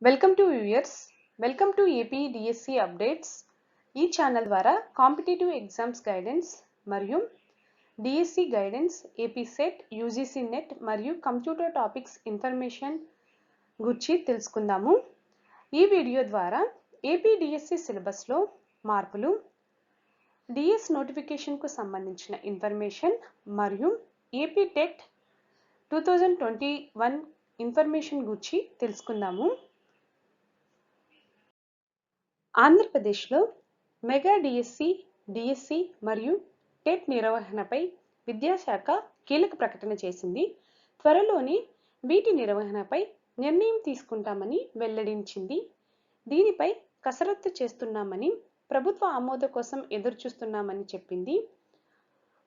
Welcome to viewers. Welcome to AP DSC updates. ఈ channel ద్వారా competitive exams guidance మరియు DSC guidance, AP set, UGC net మరియు computer topics information గురించి తెలుసుకుందాము. ఈ వీడియో ద్వారా ఏపీ డిఎస్సి సిలబస్లో మార్పులు, డిఎస్ నోటిఫికేషన్కు సంబంధించిన ఇన్ఫర్మేషన్ మరియు ఏపీ టెట్ 2021 ఇన్ఫర్మేషన్ గురించి తెలుసుకుందాము. ఆంధ్రప్రదేశ్లో మెగా డిఎస్సి మరియు టెట్ నిర్వహణపై విద్యాశాఖ కీలక ప్రకటన చేసింది. త్వరలోనే వీటి నిర్వహణపై నిర్ణయం తీసుకుంటామని వెల్లడించింది. దీనిపై కసరత్తు చేస్తున్నామని, ప్రభుత్వ ఆమోదం కోసం ఎదురుచూస్తున్నామని చెప్పింది.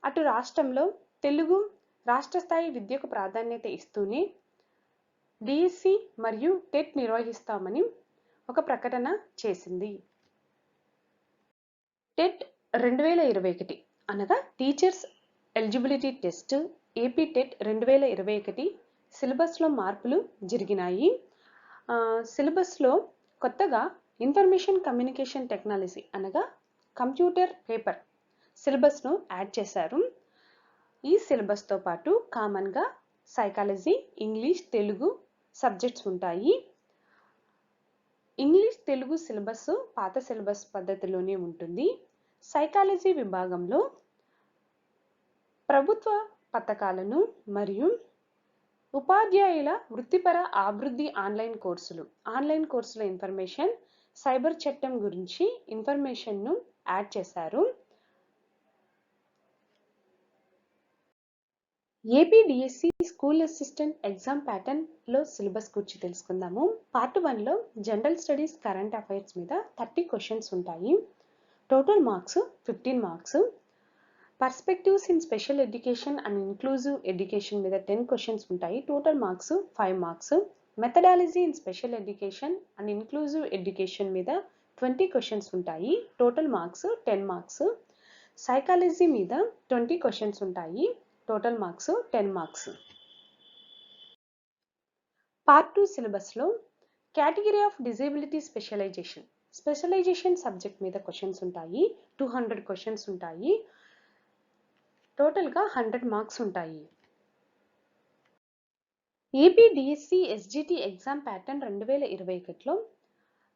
అటు రాష్ట్రంలో తెలుగు రాష్ట్ర స్థాయి విద్యకు ప్రాధాన్యత ఇస్తూనే డిఎస్సి మరియు టెట్ నిర్వహిస్తామని ఒక ప్రకటన చేసింది. టెట్ 2021 అనగా teachers eligibility test, AP TET 2021 సిలబస్లో మార్పులు జరిగినాయి. సిలబస్లో కొత్తగా ఇన్ఫర్మేషన్ కమ్యూనికేషన్ టెక్నాలజీ అనగా కంప్యూటర్ పేపర్ సిలబస్ను యాడ్ చేశారు. ఈ సిలబస్తో పాటు కామన్గా సైకాలజీ, ఇంగ్లీష్, తెలుగు సబ్జెక్ట్స్ ఉంటాయి. ఇంగ్లీష్, తెలుగు సిలబస్ పాత సిలబస్ పద్ధతిలోనే ఉంటుంది. సైకాలజీ విభాగంలో ప్రభుత్వ పథకాలను మరియు ఉపాధ్యాయుల వృత్తిపర అభివృద్ధి ఆన్లైన్ కోర్సుల ఇన్ఫర్మేషన్, సైబర్ చట్టం గురించి ఇన్ఫర్మేషన్ను యాడ్ చేశారు. AP DSC school assistant exam ప్యాటర్న్లో సిలబస్ గురించి తెలుసుకుందాము. పార్ట్ 1లో జనరల్ స్టడీస్, కరెంట్ అఫైర్స్ మీద 30 క్వశ్చన్స్ ఉంటాయి. Total marks 15 marks. Perspectives in special education and inclusive education మీద 10 క్వశ్చన్స్ ఉంటాయి. Total marks 5 marks. Methodology in special education and inclusive education మీద 20 questions ఉంటాయి. Total marks 10 marks. సైకాలజీ మీద 20 questions ఉంటాయి. Total marks 10 marks. Part 2 సిలబస్లో category of disability specialization subject మీద questions ఉంటాయి. 200 questions ఉంటాయి. టోటల్గా 100 మార్క్స్ ఉంటాయి. AP DSC SGT exam pattern 2021లో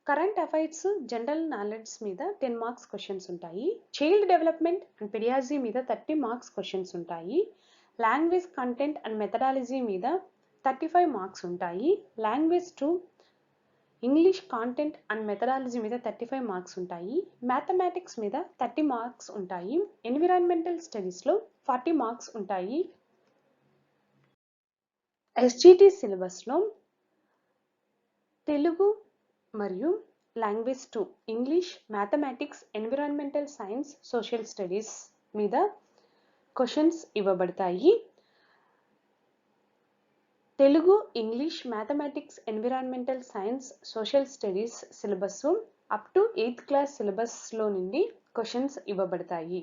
కరెంట్ అఫైర్స్, జనరల్ నాలెడ్జ్ మీద 10 మార్క్స్ క్వశ్చన్స్ ఉంటాయి. చైల్డ్ డెవలప్మెంట్ అండ్ పెడియాలజీ మీద 30 మార్క్స్ క్వశ్చన్స్ ఉంటాయి. లాంగ్వేజ్ కంటెంట్ అండ్ మెథడాలజీ మీద 35 మార్క్స్ ఉంటాయి. Language 2 English content and methodology మీద 35 మార్క్స్ ఉంటాయి. మ్యాథమెటిక్స్ మీద 30 మార్క్స్ ఉంటాయి. ఎన్విరాన్మెంటల్ స్టడీస్లో 40 మార్క్స్ ఉంటాయి. ఎస్జిటి సిలబస్లో తెలుగు మరియు language 2 English, mathematics, environmental science, social studies మీద క్వశ్చన్స్ ఇవ్వబడతాయి. Telugu, English, mathematics, environmental science, social studies syllabus up to 8th class సిలబస్లో నుండి క్వశ్చన్స్ ఇవ్వబడతాయి.